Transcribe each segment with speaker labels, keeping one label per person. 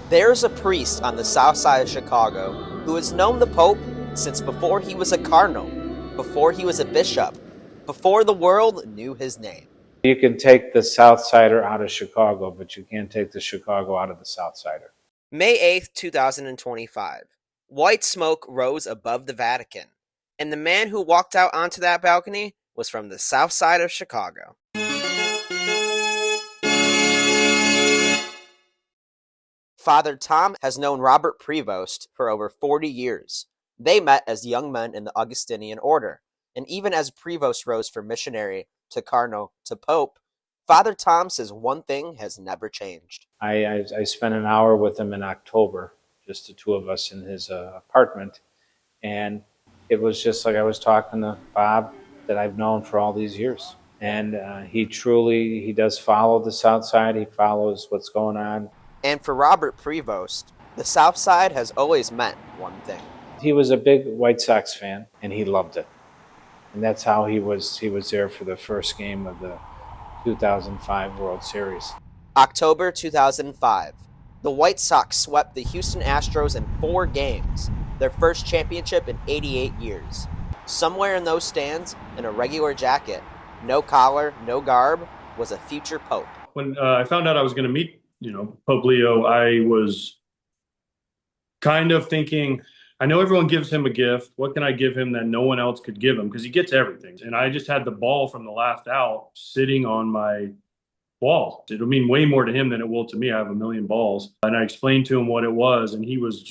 Speaker 1: There's a priest on the south side of Chicago who has known the Pope since before he was a cardinal, before he was a bishop, before the world knew his name.
Speaker 2: You can take the South Sider out of Chicago, but you can't take the Chicago out of the South Sider.
Speaker 1: May 8th, 2025. White smoke rose above the Vatican, and the man who walked out onto that balcony was from the south side of Chicago. Father Tom has known Robert Prevost for over 40 years. They met as young men in the Augustinian order, and even as Prevost rose from missionary to cardinal to pope, Father Tom says one thing has never changed.
Speaker 2: I spent an hour with him in October, just the two of us in his apartment, and it was just like I was talking to Bob that I've known for all these years. And he does follow the South Side. He follows what's going on.
Speaker 1: And for Robert Prevost, the South Side has always meant one thing.
Speaker 2: He was a big White Sox fan, and he loved it. And that's how he was there for the first game of the 2005 World Series.
Speaker 1: October 2005. The White Sox swept the Houston Astros in 4 games, their first championship in 88 years. Somewhere in those stands, in a regular jacket, no collar, no garb, was a future pope.
Speaker 3: When I found out I was going to meet Pope Leo, I was kind of thinking, I know everyone gives him a gift. What can I give him that no one else could give him? Because he gets everything. And I just had the ball from the last out sitting on my wall. It'll mean way more to him than it will to me. I have a million balls. And I explained to him what it was. And he was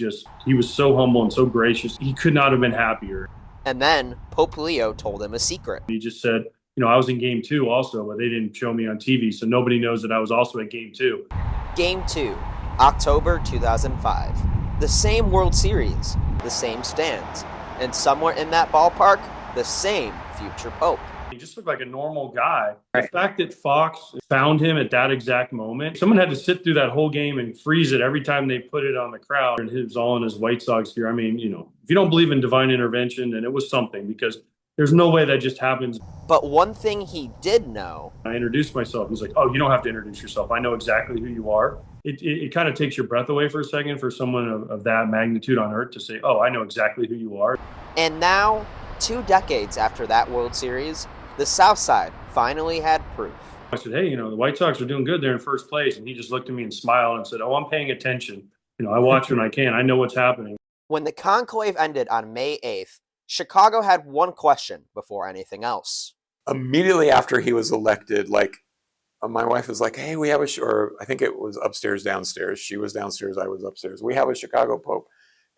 Speaker 3: so humble and so gracious. He could not have been happier.
Speaker 1: And then Pope Leo told him a secret.
Speaker 3: He just said, I was in game 2 also, but they didn't show me on TV. So nobody knows that I was also at game 2.
Speaker 1: Game 2, October 2005. The same World Series, the same stands, and somewhere in that ballpark, the same future pope.
Speaker 3: He just looked like a normal guy. The fact that Fox found him at that exact moment, someone had to sit through that whole game and freeze it every time they put it on the crowd. And it was all in his White Sox gear. I mean, if you don't believe in divine intervention, then it was something, because there's no way that just happens.
Speaker 1: But one thing he did know.
Speaker 3: I introduced myself. He's like, oh, you don't have to introduce yourself. I know exactly who you are. It kind of takes your breath away for a second for someone of that magnitude on earth to say, oh, I know exactly who you are.
Speaker 1: And now, 2 decades after that World Series, the South Side finally had proof.
Speaker 3: I said, hey, the White Sox are doing good. They're in first place. And he just looked at me and smiled and said, oh, I'm paying attention. I watch when I can. I know what's happening.
Speaker 1: When the conclave ended on May 8th, Chicago had one question before anything else.
Speaker 4: Immediately after he was elected, my wife was like, hey, we have or I think it was upstairs, downstairs. She was downstairs, I was upstairs. We have a Chicago Pope.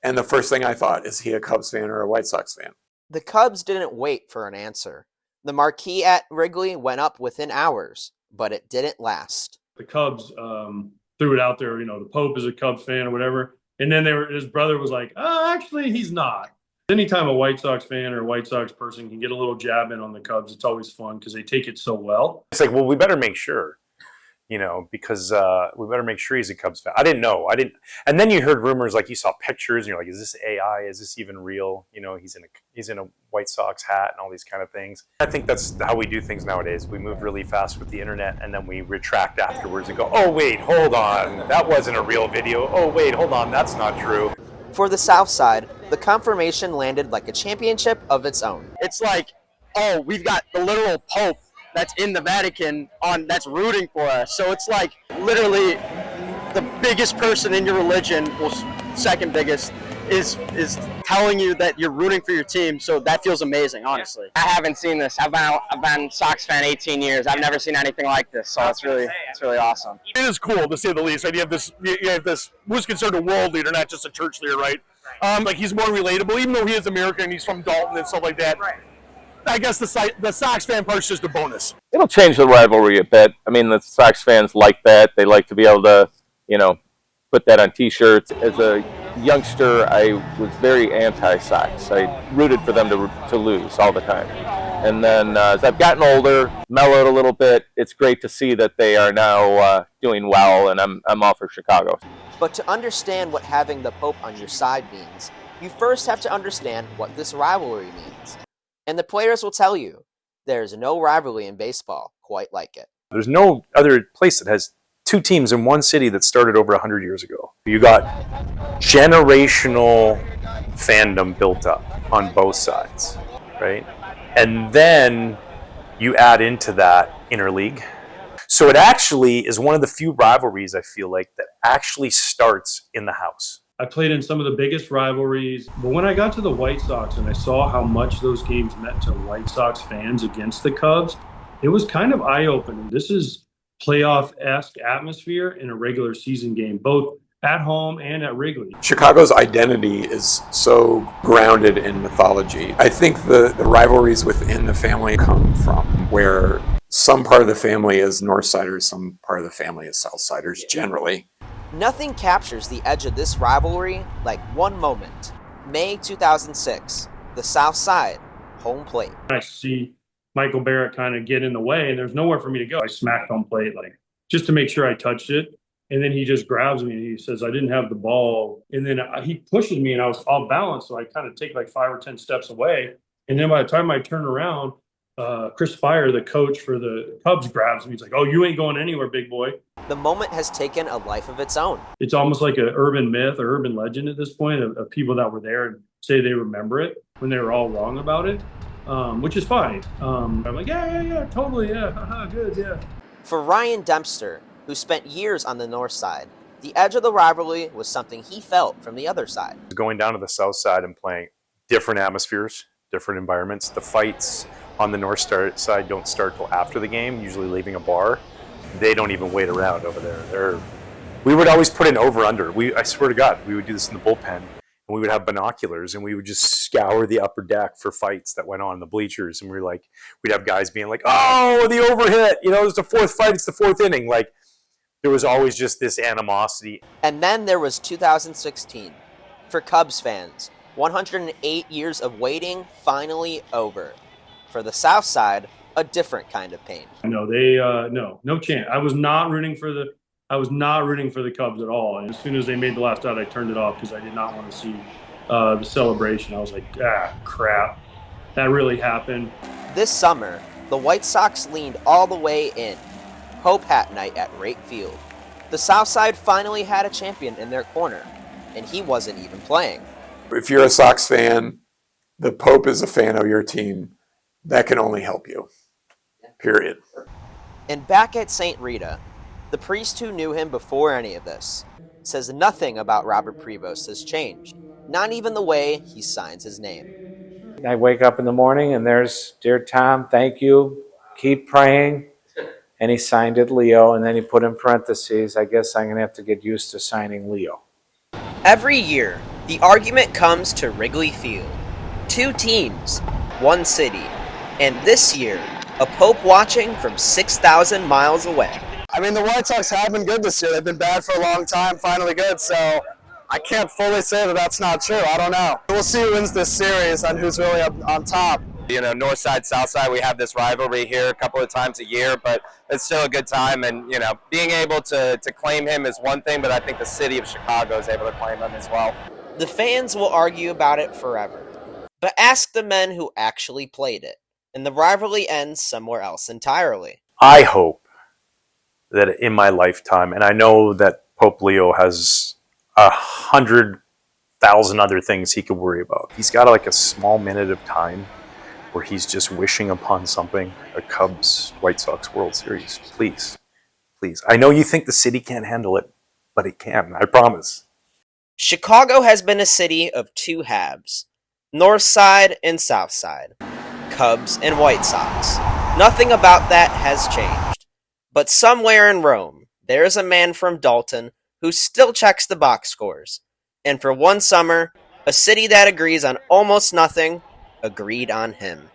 Speaker 4: And the first thing I thought, is he a Cubs fan or a White Sox fan?
Speaker 1: The Cubs didn't wait for an answer. The marquee at Wrigley went up within hours, but it didn't last.
Speaker 3: The Cubs threw it out there, the Pope is a Cubs fan or whatever. And then his brother was like, oh, actually, he's not. Anytime a White Sox fan or a White Sox person can get a little jab in on the Cubs, it's always fun because they take it so well.
Speaker 5: It's like, well, we better make sure, because we better make sure he's a Cubs fan. I didn't know. And then you heard rumors, like you saw pictures, and you're like, is this AI? Is this even real? He's in a White Sox hat and all these kind of things. I think that's how we do things nowadays. We move really fast with the internet, and then we retract afterwards and go, oh, wait, hold on. That wasn't a real video. Oh, wait, hold on. That's not true.
Speaker 1: For the South Side, the confirmation landed like a championship of its own.
Speaker 6: It's like, oh, we've got the literal Pope that's in the Vatican that's rooting for us. So it's like literally the biggest person in your religion, well, second biggest, is telling you that you're rooting for your team. So that feels amazing, honestly.
Speaker 7: I haven't seen this. I've been Sox fan 18 years. I've never seen anything like this. So it's really awesome.
Speaker 8: It is cool, to say the least. Right? You have this who's considered a world leader, not just a church leader, right? Like he's more relatable, even though he is American. He's from Dolton and stuff like that. Right. I guess the Sox fan part's just a bonus.
Speaker 9: It'll change the rivalry a bit. I mean, the Sox fans like that. They like to be able to, put that on T-shirts. As a youngster, I was very anti-Sox. I rooted for them to lose all the time. And then as I've gotten older, mellowed a little bit, it's great to see that they are now doing well, and I'm all for Chicago.
Speaker 1: But to understand what having the Pope on your side means, you first have to understand what this rivalry means. And the players will tell you, there's no rivalry in baseball quite like it.
Speaker 5: There's no other place that has two teams in one city that started over 100 years ago. You got generational fandom built up on both sides, right? And then you add into that interleague. So it actually is one of the few rivalries, I feel like, that actually starts in the house.
Speaker 3: I played in some of the biggest rivalries, but when I got to the White Sox and I saw how much those games meant to White Sox fans against the Cubs, it was kind of eye-opening. This is playoff-esque atmosphere in a regular season game, both at home and at Wrigley.
Speaker 4: Chicago's identity is so grounded in mythology. I think the rivalries within the family come from where some part of the family is Northsiders, some part of the family is Southsiders generally.
Speaker 1: Nothing captures the edge of this rivalry like one moment. May 2006, the South Side, home plate.
Speaker 3: I see Michael Barrett kind of get in the way, and there's nowhere for me to go. I smacked home plate, like, just to make sure I touched it. And then he just grabs me and he says, I didn't have the ball. And then he pushes me and I was off balance. So I kind of take like 5 or 10 steps away. And then by the time I turn around, Chris Spire, the coach for the Cubs, grabs me. He's like, oh, you ain't going anywhere, big boy.
Speaker 1: The moment has taken a life of its own.
Speaker 3: It's almost like an urban myth or urban legend at this point of people that were there and say they remember it when they were all wrong about it, which is fine. I'm like, yeah, totally, yeah, good, yeah.
Speaker 1: For Ryan Dempster, who spent years on the north side, the edge of the rivalry was something he felt from the other side.
Speaker 5: Going down to the south side and playing different atmospheres, different environments. The fights on the north side don't start till after the game, usually leaving a bar. They don't even wait around over there. We would always put an over-under. I swear to God, we would do this in the bullpen, and we would have binoculars, and we would just scour the upper deck for fights that went on in the bleachers. And we'd have guys being like, oh, the overhit, it's the fourth fight, it's the fourth inning. Like, there was always just this animosity.
Speaker 1: And then there was 2016. For Cubs fans, 108 years of waiting finally over. For the South Side, a different kind of pain.
Speaker 3: No, no chance. I was not rooting for the Cubs at all. And as soon as they made the last out, I turned it off because I did not want to see the celebration. I was like, crap. That really happened.
Speaker 1: This summer, the White Sox leaned all the way in. Pope Hat Night at Wright Field. The South Side finally had a champion in their corner, and he wasn't even playing.
Speaker 4: If you're a Sox fan, the Pope is a fan of your team. That can only help you. Period.
Speaker 1: And back at St. Rita, the priest who knew him before any of this says nothing about Robert Prevost has changed, not even the way he signs his name.
Speaker 2: I wake up in the morning and there's, dear Tom, thank you, keep praying. And he signed it Leo, and then he put in parentheses, I guess I'm going to have to get used to signing Leo.
Speaker 1: Every year, the argument comes to Wrigley Field. 2 teams, 1 city, and this year, a Pope watching from 6,000 miles away.
Speaker 6: I mean, the White Sox have been good this year. They've been bad for a long time, finally good, so I can't fully say that that's not true. I don't know. We'll see who wins this series and who's really up on top.
Speaker 7: North side, south side, we have this rivalry here a couple of times a year, but it's still a good time. And, being able to claim him is one thing, but I think the city of Chicago is able to claim him as well.
Speaker 1: The fans will argue about it forever. But ask the men who actually played it, and the rivalry ends somewhere else entirely.
Speaker 5: I hope that in my lifetime, and I know that Pope Leo has 100,000 other things he could worry about. He's got like a small minute of time where he's just wishing upon something, a Cubs White Sox World Series. Please. I know you think the city can't handle it, but it can, I promise.
Speaker 1: Chicago has been a city of 2 halves, North Side and South Side, Cubs and White Sox. Nothing about that has changed. But somewhere in Rome, there is a man from Dolton who still checks the box scores. And for one summer, a city that agrees on almost nothing agreed on him.